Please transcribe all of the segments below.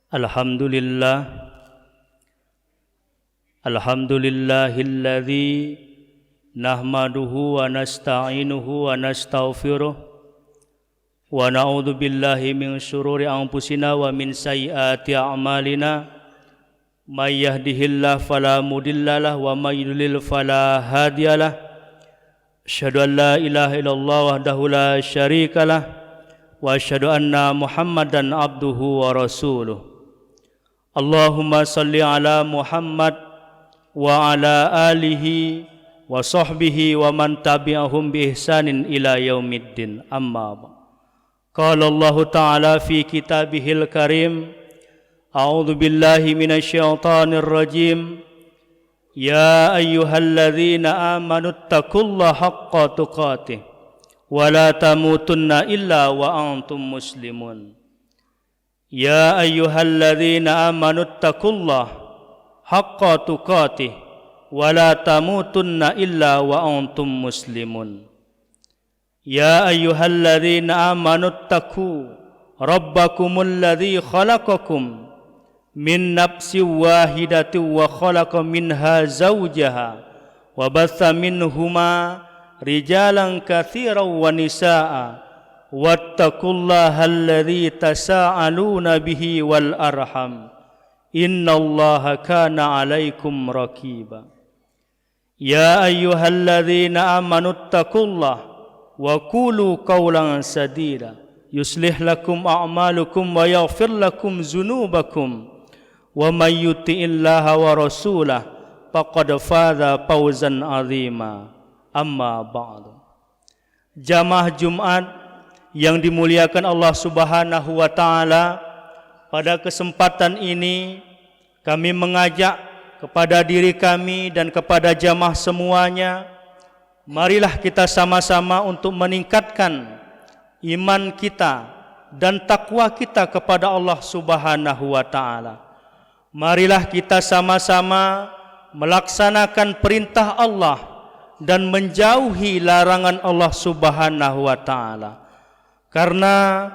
Alhamdulillah, alhamdulillahilladzi nahmaduhu wa nasta'inuhu wa nastaghfiruh wa na'udzu billahi min syururi anfusina wa min sayyiati a'malina. May yahdihillahu fala mudhillalah wa may yudlil fala hadiyalah. Asyhadu an la ilaha illallah wahdahu la syarikalah wa asyhadu anna Muhammadan abduhu wa rasuluh. Allahumma salli ala Muhammad wa ala alihi wa sahbihi wa man tabi'ahum bi ihsanin ila yaumiddin. Amma ba'd. Qala Allah Ta'ala fi kitabihil karim, a'udzu billahi minasyaitonir rajim. Ya ayyuhalladzina amanu taqullaha haqqa tuqatih wa la tamutunna illa wa antum muslimun. Ya ayyuhalladzina amanu taqullaha haqqa tuqatih wa la tamutunna illa wa antum muslimun. Ya ayyuhalladzina amanu taqu rabbakumul ladzi khalaqakum min nafsin wahidatin wa khalaqa minha zawjaha wa batha minhuma rijalan katsiran wa nisaa'a wattaqullaha alladzi tasaaluna bihi wal arham innallaha kana 'alaikum raqiba. Ya ayyuhalladzina amanu taqullaha wa qulu qawlan sadida yuslih lakum a'malukum wa yaghfir lakum dzunubakum wa may yuti'illaha wa rasulahu faqad faza fawzan 'azima. Amma ba'du. Jamaah Jumat yang dimuliakan Allah Subhanahu wa taala, pada kesempatan ini kami mengajak kepada diri kami dan kepada jamaah semuanya, marilah kita sama-sama untuk meningkatkan iman kita dan takwa kita kepada Allah Subhanahu wa taala. Marilah kita sama-sama melaksanakan perintah Allah dan menjauhi larangan Allah Subhanahu wa taala. Karena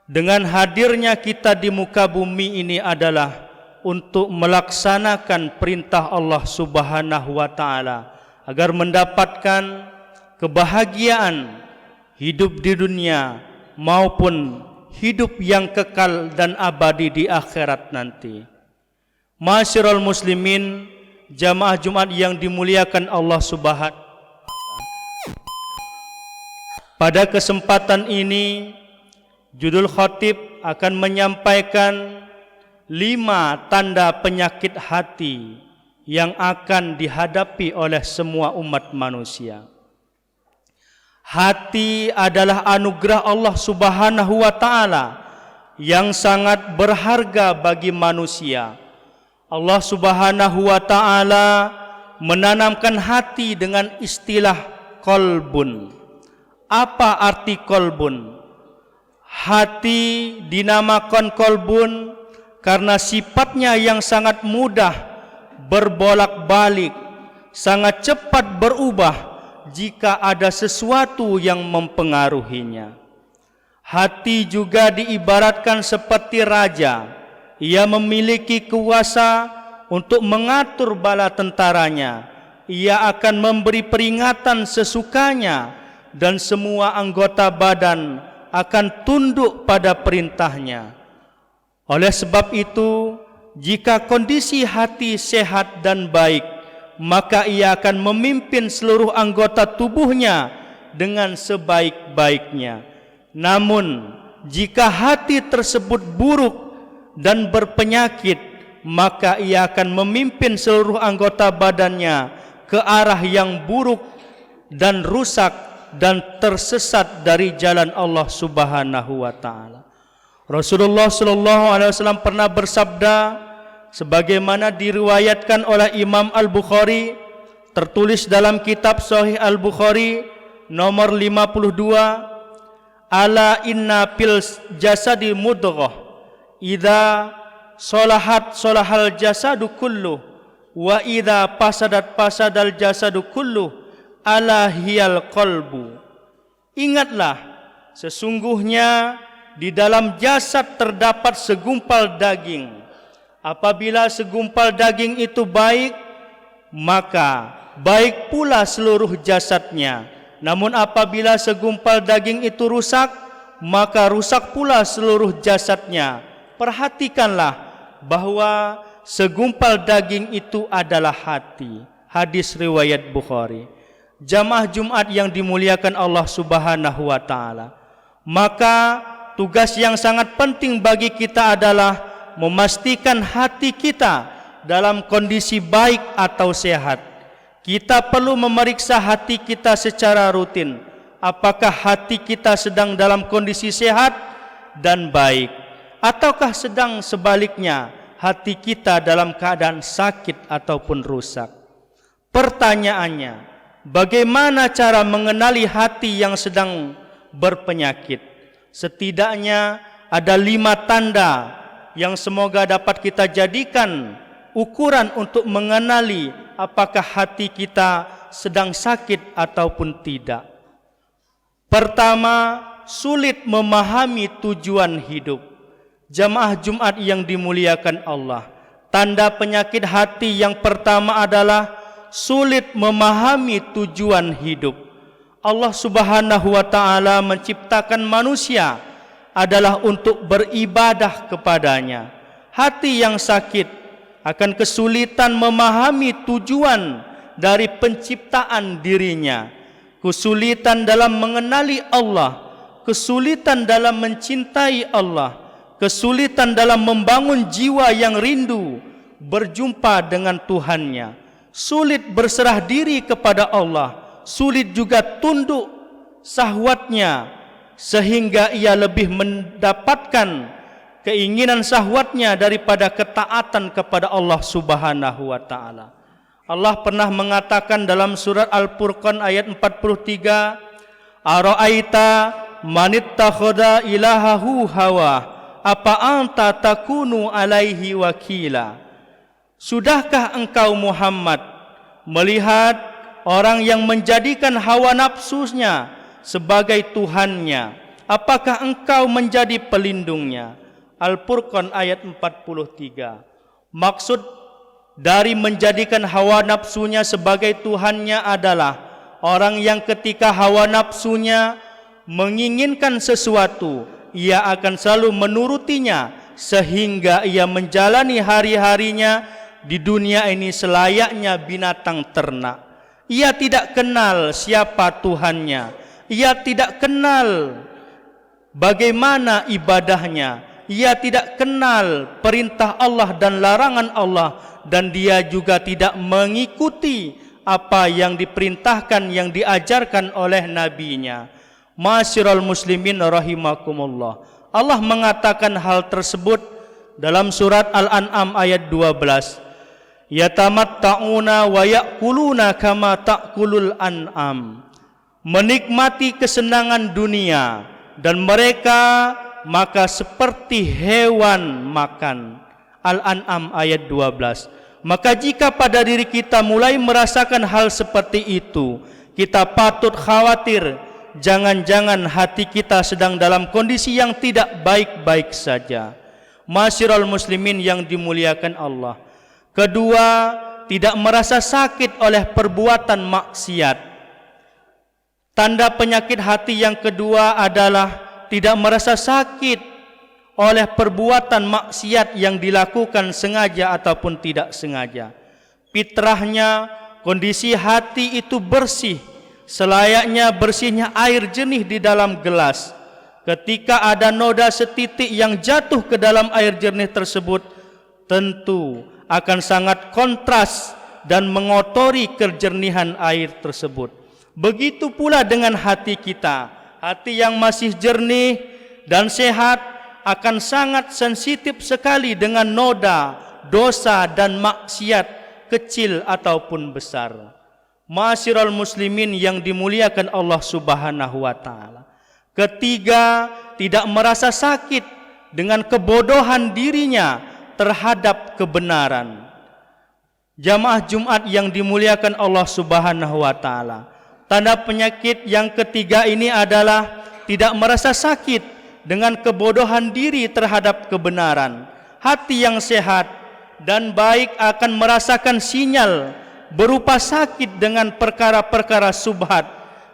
dengan hadirnya kita di muka bumi ini adalah untuk melaksanakan perintah Allah Subhanahu wa taala agar mendapatkan kebahagiaan hidup di dunia maupun hidup yang kekal dan abadi di akhirat nanti. Ma'asyiral muslimin, jamaah Jumat yang dimuliakan Allah Subhanahu wa taala. Pada kesempatan ini judul khatib akan menyampaikan 5 tanda penyakit hati yang akan dihadapi oleh semua umat manusia. Hati adalah anugerah Allah Subhanahu wa taala yang sangat berharga bagi manusia. Allah Subhanahu wa taala menanamkan hati dengan istilah qalbun. Apa arti qalbun? Hati dinamakan qalbun karena sifatnya yang sangat mudah berbolak-balik, sangat cepat berubah jika ada sesuatu yang mempengaruhinya. Hati juga diibaratkan seperti raja. Ia memiliki kuasa untuk mengatur bala tentaranya. Ia akan memberi peringatan sesukanya dan semua anggota badan akan tunduk pada perintahnya. Oleh sebab itu, jika kondisi hati sehat dan baik, maka ia akan memimpin seluruh anggota tubuhnya dengan sebaik-baiknya. Namun, jika hati tersebut buruk dan berpenyakit, maka ia akan memimpin seluruh anggota badannya ke arah yang buruk dan rusak dan tersesat dari jalan Allah Subhanahu wa taala. Rasulullah sallallahu alaihi wasallam pernah bersabda sebagaimana diriwayatkan oleh Imam Al-Bukhari, tertulis dalam kitab Sahih Al-Bukhari nomor 52, ala inna fil jasadi mudghah idza salahat salahal jasadu kullu wa idza fasadat fasadal jasadu kullu ala hiyal qalbu. Ingatlah, sesungguhnya di dalam jasad terdapat segumpal daging. Apabila segumpal daging itu baik, maka baik pula seluruh jasadnya. Namun apabila segumpal daging itu rusak, maka rusak pula seluruh jasadnya. Perhatikanlah bahwa segumpal daging itu adalah hati. Hadis riwayat Bukhari. Jamaah Jumat yang dimuliakan Allah Subhanahu wa taala. Maka tugas yang sangat penting bagi kita adalah memastikan hati kita dalam kondisi baik atau sehat. Kita perlu memeriksa hati kita secara rutin. Apakah hati kita sedang dalam kondisi sehat dan baik, ataukah sedang sebaliknya, hati kita dalam keadaan sakit ataupun rusak. Pertanyaannya, bagaimana cara mengenali hati yang sedang berpenyakit? Setidaknya ada 5 tanda yang semoga dapat kita jadikan ukuran untuk mengenali apakah hati kita sedang sakit ataupun tidak. Pertama, sulit memahami tujuan hidup. Jamaah Jumat yang dimuliakan Allah, tanda penyakit hati yang pertama adalah sulit memahami tujuan hidup. Allah Subhanahu wa taala menciptakan manusia adalah untuk beribadah kepadanya. Hati yang sakit akan kesulitan memahami tujuan dari penciptaan dirinya, kesulitan dalam mengenali Allah, kesulitan dalam mencintai Allah, kesulitan dalam membangun jiwa yang rindu berjumpa dengan Tuhannya, sulit berserah diri kepada Allah, sulit juga tunduk syahwatnya sehingga ia lebih mendapatkan keinginan syahwatnya daripada ketaatan kepada Allah Subhanahu wa taala. Allah pernah mengatakan dalam surat Al-Furqan ayat 43, "Ara'aita manittakhadha ilahahu hawa, apa anta takunu alaihi wakila?" Sudahkah engkau Muhammad melihat orang yang menjadikan hawa nafsunya sebagai Tuhannya? Apakah engkau menjadi pelindungnya? Al-Furqan ayat 43. Maksud dari menjadikan hawa nafsunya sebagai Tuhannya adalah orang yang ketika hawa nafsunya menginginkan sesuatu, ia akan selalu menurutinya sehingga ia menjalani hari-harinya di dunia ini selayaknya binatang ternak. Ia tidak kenal siapa Tuhannya, ia tidak kenal bagaimana ibadahnya, ia tidak kenal perintah Allah dan larangan Allah, dan dia juga tidak mengikuti apa yang diperintahkan, yang diajarkan oleh nabinya. Ma'asyiral muslimin rahimakumullah. Allah mengatakan hal tersebut dalam surat Al-An'am ayat 12. Yatamatta'una wa ya'kuluna kama ta'kulul an'am. Menikmati kesenangan dunia dan mereka maka seperti hewan makan. Al-An'am ayat 12. Maka jika pada diri kita mulai merasakan hal seperti itu, kita patut khawatir jangan-jangan hati kita sedang dalam kondisi yang tidak baik-baik saja. Ma'asyiral muslimin yang dimuliakan Allah. Kedua, tidak merasa sakit oleh perbuatan maksiat. Tanda penyakit hati yang kedua adalah tidak merasa sakit oleh perbuatan maksiat yang dilakukan sengaja ataupun tidak sengaja. Fitrahnya kondisi hati itu bersih, selayaknya bersihnya air jernih di dalam gelas. Ketika ada noda setitik yang jatuh ke dalam air jernih tersebut, tentu akan sangat kontras dan mengotori kejernihan air tersebut. Begitu pula dengan hati kita. Hati yang masih jernih dan sehat akan sangat sensitif sekali dengan noda, dosa dan maksiat kecil ataupun besar. Ma'asyiral muslimin yang dimuliakan Allah Subhanahu wa taala. Ketiga, tidak merasa sakit dengan kebodohan dirinya terhadap kebenaran. Jamaah Jumat yang dimuliakan Allah Subhanahu wa taala. Tanda penyakit yang ketiga ini adalah tidak merasa sakit dengan kebodohan diri terhadap kebenaran. Hati yang sehat dan baik akan merasakan sinyal berupa sakit dengan perkara-perkara subhat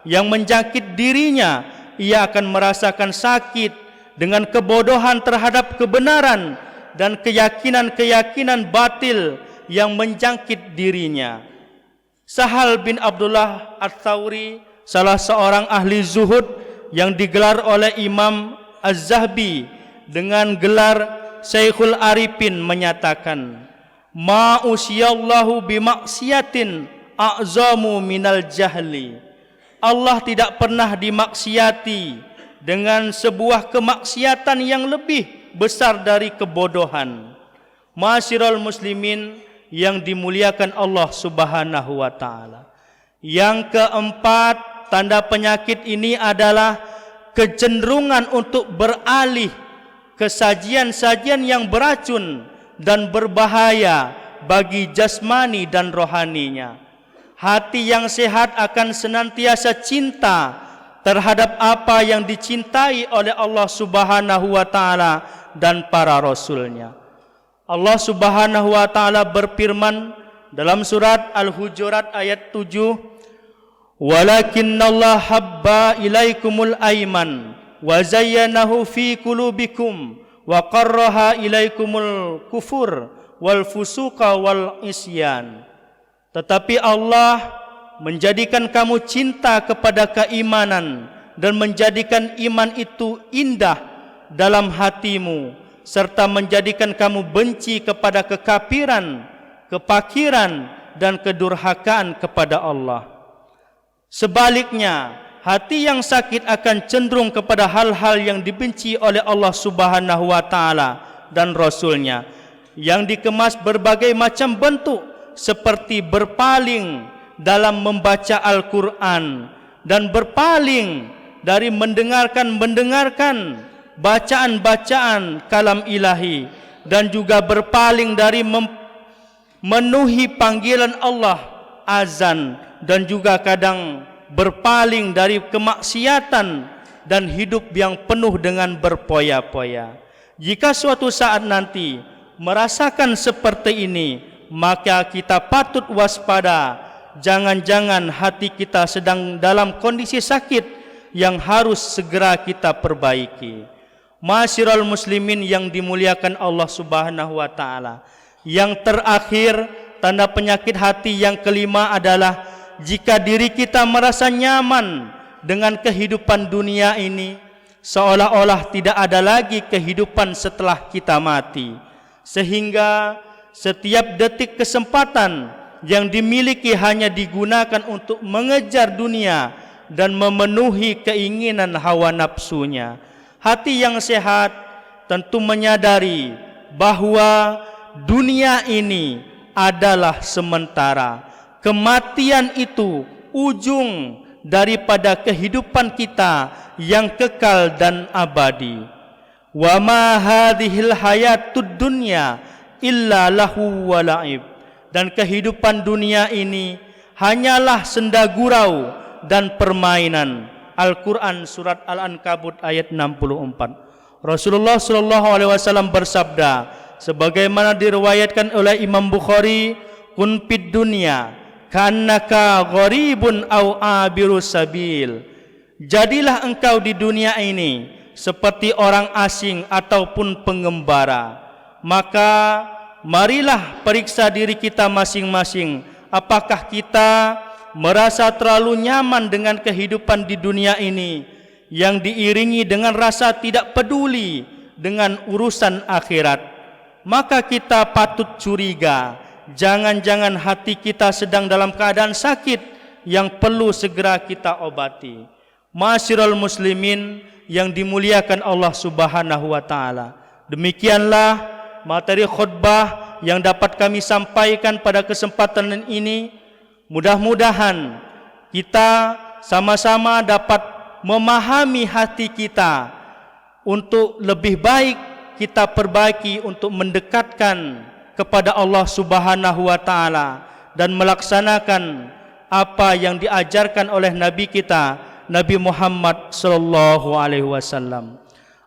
yang menjangkit dirinya. Ia akan merasakan sakit dengan kebodohan terhadap kebenaran dan keyakinan-keyakinan batil yang menjangkit dirinya. Sahal bin Abdullah Ats-Tsauri, salah seorang ahli zuhud yang digelar oleh Imam Az-Zahabi dengan gelar Syekhul Arifin, menyatakan, "Ma usyallahu bimaksiatin a'zamu minal jahli." Allah tidak pernah dimaksiati dengan sebuah kemaksiatan yang lebih besar dari kebodohan. Ma'asyiral muslimin yang dimuliakan Allah Subhanahu wa taala. Yang keempat, tanda penyakit ini adalah kecenderungan untuk beralih ke sajian-sajian yang beracun dan berbahaya bagi jasmani dan rohaninya. Hati yang sehat akan senantiasa cinta terhadap apa yang dicintai oleh Allah Subhanahu wa taala dan para rasulnya. Allah Subhanahu wa taala berfirman dalam surat Al-Hujurat ayat 7, "Walakinnallaha habba ilaikumul aiman wa zayyanahu fi qulubikum wa qarraha ilaikumul kufur wal fusuqa wal isyan." Tetapi Allah menjadikan kamu cinta kepada keimanan dan menjadikan iman itu indah dalam hatimu, serta menjadikan kamu benci kepada kekafiran, kepakiran, dan kedurhakaan kepada Allah. Sebaliknya, hati yang sakit akan cenderung kepada hal-hal yang dibenci oleh Allah Subhanahu wa taala dan Rasulnya, yang dikemas berbagai macam bentuk, seperti berpaling dalam membaca Al-Quran dan berpaling dari mendengarkan bacaan-bacaan kalam ilahi, dan juga berpaling dari memenuhi panggilan Allah, azan, dan juga kadang berpaling dari kemaksiatan dan hidup yang penuh dengan berpoya-poya. Jika suatu saat nanti merasakan seperti ini, maka kita patut waspada. Jangan-jangan hati kita sedang dalam kondisi sakit yang harus segera kita perbaiki. Ma'asyiral muslimin yang dimuliakan Allah Subhanahu wa taala. Yang terakhir, tanda penyakit hati yang kelima adalah jika diri kita merasa nyaman dengan kehidupan dunia ini, seolah-olah tidak ada lagi kehidupan setelah kita mati, sehingga setiap detik kesempatan yang dimiliki hanya digunakan untuk mengejar dunia dan memenuhi keinginan hawa nafsunya. Hati yang sehat tentu menyadari bahwa dunia ini adalah sementara. Kematian itu ujung daripada kehidupan kita yang kekal dan abadi. Wa ma hadhil hayatud dunya illa lahu wa la'ib. Dan kehidupan dunia ini hanyalah senda gurau dan permainan. Al-Quran surat Al-Ankabut ayat 64. Rasulullah sallallahu alaihi wasallam bersabda, sebagaimana diriwayatkan oleh Imam Bukhari, kun fid dunya kannaka gharibun au abiru sabil. Jadilah engkau di dunia ini seperti orang asing ataupun pengembara. Maka marilah periksa diri kita masing-masing, apakah kita merasa terlalu nyaman dengan kehidupan di dunia ini yang diiringi dengan rasa tidak peduli dengan urusan akhirat. Maka kita patut curiga, jangan-jangan hati kita sedang dalam keadaan sakit yang perlu segera kita obati. Ma'asyiral muslimin yang dimuliakan Allah Subhanahu wa taala. Demikianlah materi khutbah yang dapat kami sampaikan pada kesempatan ini. Mudah-mudahan kita sama-sama dapat memahami hati kita untuk lebih baik kita perbaiki untuk mendekatkan kepada Allah Subhanahu wa taala dan melaksanakan apa yang diajarkan oleh Nabi kita, Nabi Muhammad sallallahu alaihi wasallam.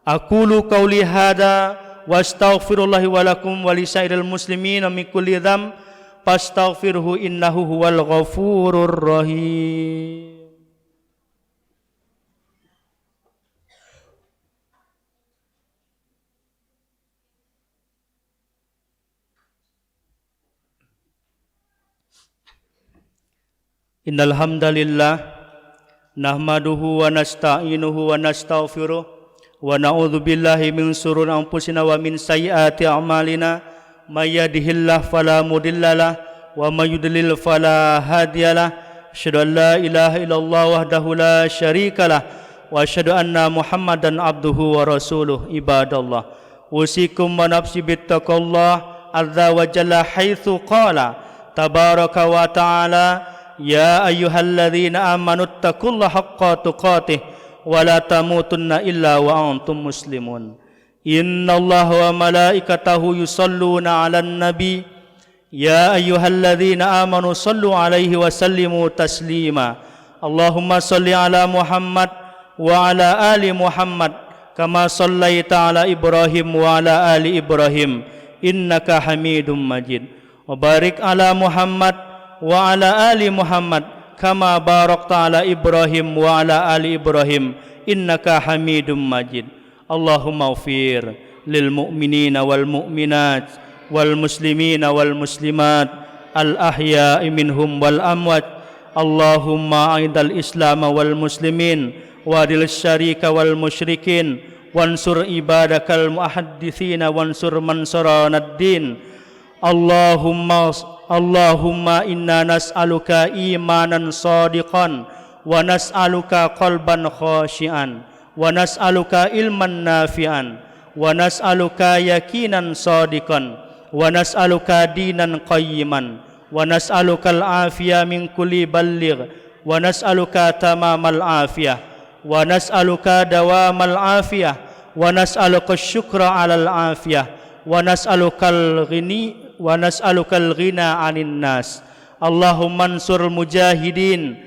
Aqulu qauli hadza wa astaghfirullahi wa lakum wa lisairil muslimin min kulli dzamb fastaghfirhu innahu huwal ghafurur rahim. Innal hamdalillah nahmaduhu wa nasta'inuhu wa nastaghfiruh wa na'udzu billahi min shururi anfusina wa min sayyiati a'malina may yahdihillahu fala mudhillalah wa may yudlil fala hadiyalah. Asyhadu an la ilaha illallah wahdahu la syarikalah wa asyhadu anna Muhammadan abduhu wa rasuluh. Ibadallah, usikum wa nafsi bittaqallah azza wa jalla haitsu qala tabaraka wa ta'ala ya ayyuhalladzina amanu taqullaha haqqa tuqatih wa la tamutunna illa wa antum muslimun. Innallaha wa malaikatahu yusalluna 'alan nabi ya ayyuhalladzina amanu sallu 'alaihi wa sallimu taslima. Allahumma salli 'ala Muhammad wa 'ala ali Muhammad kama sallaita 'ala Ibrahim wa 'ala ali Ibrahim innaka Hamidum Majid. Wa barik 'ala Muhammad wa ala ali Muhammad kama barakta ala Ibrahim wa ala ali Ibrahim innaka Hamidum Majid. Allahumma ighfir lil mu'minina wal mu'minat wal muslimina wal muslimat al ahya'i minhum wal amwat. Allahumma a'idal islam wal muslimin wa adil syarika wal musyrikin wansur ibadakal muhadditsina wansur man saranad din. Allahumma inna nas'aluka imanan sadiqan wa nas'aluka qalban khashi'an wa nas'aluka ilman nafi'an wa nas'aluka yakinan sadiqan wa nas'aluka dinan qayyiman wa nas'aluka al-afiyah min kulli balligh wa nas'aluka tamamal afiyah wa nas'aluka dawamal afiyah wa nas'aluka syukra 'alal afiyah wa nas'alukal ghina 'anin nas. Allahumma ansur mujahidin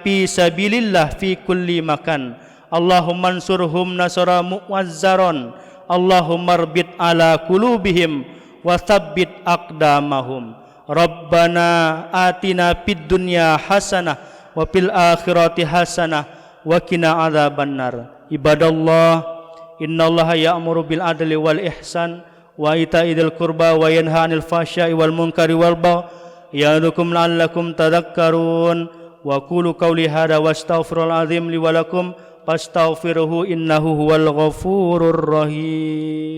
fi sabilillah fi kulli makan. Allahumma ansurhum nasra mu'azzaron. Allahumma arbit ala qulubihim wa tsabbit aqdamahum. Rabbana atina fid dunya hasanah wa fil akhirati hasanah wa qina adzabannar. Ibadallah, innallaha ya'muru bil adli wal ihsan wa ita'idil qurba wa yanha 'anil fahsya'i wal munkari wal baghi ya'idzukum la'allakum tadhakkarun. Wa qulu qawli hadza wastaghfirul azim li wa lakum fastaghfiruhu innahu huwal ghafurur rahim.